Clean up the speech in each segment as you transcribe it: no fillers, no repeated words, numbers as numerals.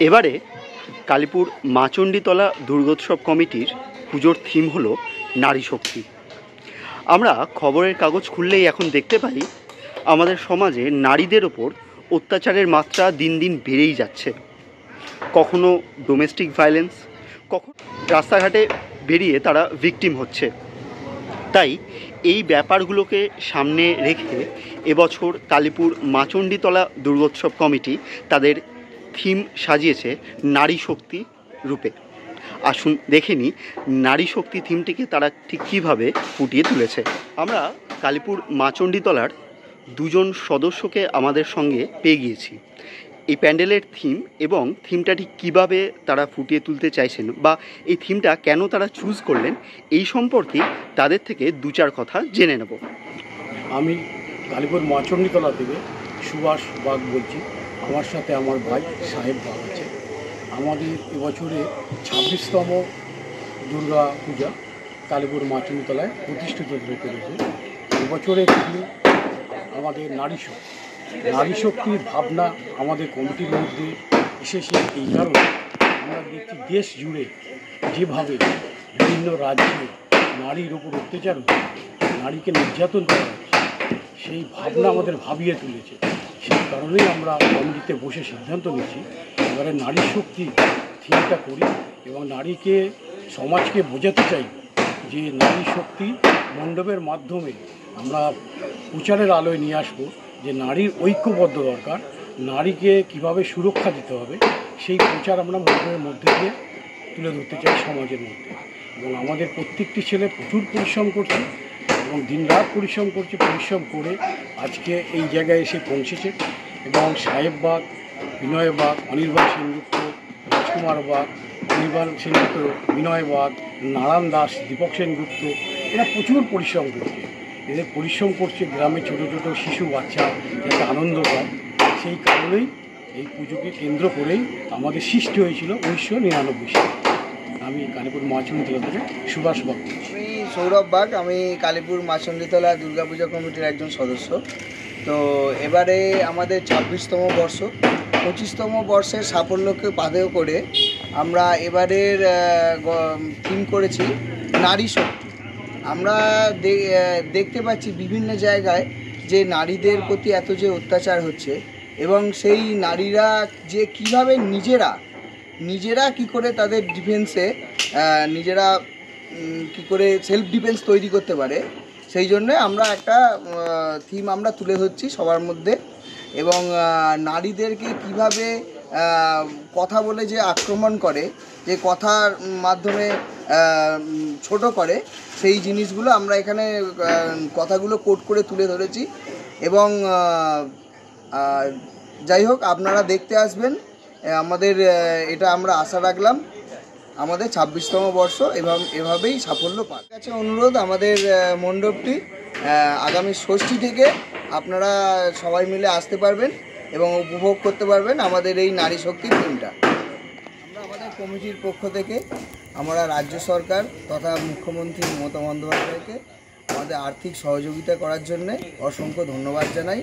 এবারে কালীপুর মাচণ্ডীতলা দুর্গোৎসব কমিটির পুজোর থিম হলো নারী শক্তি। আমরা খবরের কাগজ খুললেই এখন দেখতে পাই আমাদের সমাজে নারীদের ওপর অত্যাচারের মাত্রা দিন দিন বেড়েই যাচ্ছে। কখনো ডোমেস্টিক ভায়োলেন্স, কখনো রাস্তাঘাটে বেরিয়ে তারা ভিকটিম হচ্ছে। তাই এই ব্যাপারগুলোকে সামনে রেখে এবছর কালীপুর মাচণ্ডীতলা দুর্গোৎসব কমিটি তাদের থিম সাজিয়েছে নারী শক্তি রূপে। আসুন দেখে নিই নারী শক্তি থিমটিকে তারা ঠিক কীভাবে ফুটিয়ে তুলেছে। আমরা কালীপুর মাচণ্ডীতলার দুজন সদস্যকে আমাদের সঙ্গে পেয়ে গিয়েছি। এই প্যান্ডেলের থিম এবং থিমটা ঠিক কীভাবে তারা ফুটিয়ে তুলতে চাইছেন বা এই থিমটা কেন তারা চুজ করলেন, এই সম্পর্কে তাদের থেকে দু চার কথা জেনে নেব। আমি কালীপুর মাচণ্ডীতলা থেকে সুভাষ বাগ বলছি। আমার সাথে আমার ভাই সাহেব বাগ আছে। আমাদের এবছরে 26তম দুর্গা পূজা কালীপুর মাচণ্ডীতলায় প্রতিষ্ঠিত করেছে। এবছরে থিম আমাদের নারী শক্তি। নারী শক্তির ভাবনা আমাদের কমিটির মধ্যে এসেছে এই কারণে আমরা দেখছি দেশ জুড়ে যেভাবে বিভিন্ন রাজ্যে নারীর উপর অত্যাচার হচ্ছে, নারীকে নির্যাতন করা হচ্ছে, সেই ভাবনা আমাদের ভাবিয়ে তুলেছে। সেই কারণেই আমরা কমিটিতে বসে সিদ্ধান্ত নিচ্ছি এবারে নারী শক্তি থিমটা করি এবং নারীকে সমাজকে বোঝাতে চাই যে নারী শক্তি মণ্ডপের মাধ্যমে আমরা প্রচারের আলোয় নিয়ে আসবো যে নারীর ঐক্যবদ্ধ দরকার, নারীকে কিভাবে সুরক্ষা দিতে হবে সেই প্রচার আমরা মণ্ডপের মধ্যে দিয়ে তুলে ধরতে চাই সমাজের মধ্যে। এবং আমাদের প্রত্যেকটি ছেলে প্রচুর পরিশ্রম করছে এবং দিনরাত পরিশ্রম করছে। পরিশ্রম করে আজকে এই জায়গায় এসে পৌঁছেছে এবং সাহেব বাগ, বিনয় বাগ, অনির্বাণ সেনগুপ্ত, রাজকুমার বাগ, অনির্বাণ সেনগুপ্ত, বিনয় বাগ, নারায়ণ দাস, দীপক সেনগুপ্ত, এরা প্রচুর পরিশ্রম করছে। এদের পরিশ্রম করছে গ্রামে ছোটো ছোটো শিশু বাচ্চা যাতে আনন্দ পায়। সেই কারণেই এই পুজোকে কেন্দ্র করেই আমাদের সৃষ্টি হয়েছিল 1999 সালে। আমি কালীপুর মাচণ্ডীতলা থেকে সুভাষ বাগ। আমি সৌরভ বাগ, আমি কালীপুর মাচণ্ডীতলা দুর্গাপূজা কমিটির একজন সদস্য। তো এবারে আমাদের 26তম বর্ষ, 25তম বর্ষের সাফল্যকে পাথেয় করে আমরা এবারের থিম করেছি নারী শক্তি। আমরা দেখতে পাচ্ছি বিভিন্ন জায়গায় যে নারীদের প্রতি এত যে অত্যাচার হচ্ছে এবং সেই নারীরা যে কীভাবে নিজেরা কি করে তাদের ডিফেন্সে নিজেরা কি করে সেলফ ডিফেন্স তৈরি করতে পারে, সেই জন্য আমরা একটা থিম আমরা তুলে ধরছি সবার মধ্যে। এবং নারীদেরকে কিভাবে কথা বলে যে আক্রমণ করে, যে কথার মাধ্যমে ছোট করে, সেই জিনিসগুলো আমরা এখানে কথাগুলো কোট করে তুলে ধরেছি। এবং যাই হোক, আপনারা দেখতে আসবেন আমাদের, এটা আমরা আশা রাখলাম আমাদের 26তম বর্ষ এভাবেই সাফল্য পাক। কাছে অনুরোধ, আমাদের মণ্ডপটি আগামী ষষ্ঠী থেকে আপনারা সবাই মিলে আসতে পারবেন এবং উপভোগ করতে পারবেন আমাদের এই নারী শক্তির থিমটা। আমরা আমাদের কমিটির পক্ষ থেকে আমরা রাজ্য সরকার তথা মুখ্যমন্ত্রী মমতা বন্দ্যোপাধ্যায়কে আমাদের আর্থিক সহযোগিতা করার জন্যে অসংখ্য ধন্যবাদ জানাই।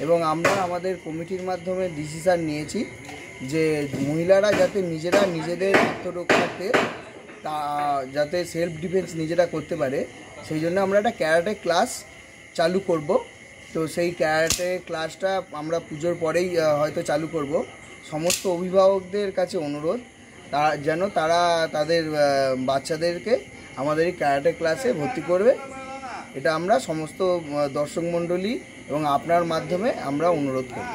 এবং আমরা আমাদের কমিটির মাধ্যমে ডিসিশান নিয়েছি যে মহিলারা যাতে নিজেদের আত্মরক্ষার্থে যাতে সেলফ ডিফেন্স নিজেরা করতে পারে, সেই জন্য আমরা একটা ক্যারাটে ক্লাস চালু করব। তো সেই ক্যারাটে ক্লাসটা আমরা পুজোর পরেই হয়তো চালু করব। সমস্ত অভিভাবকদের কাছে অনুরোধ যেন তারা তাদের বাচ্চাদেরকে আমাদের এই ক্যারাটে ক্লাসে ভর্তি করবে। এটা আমরা সমস্ত দর্শক মণ্ডলী এবং আপনার মাধ্যমে আমরা অনুরোধ করি।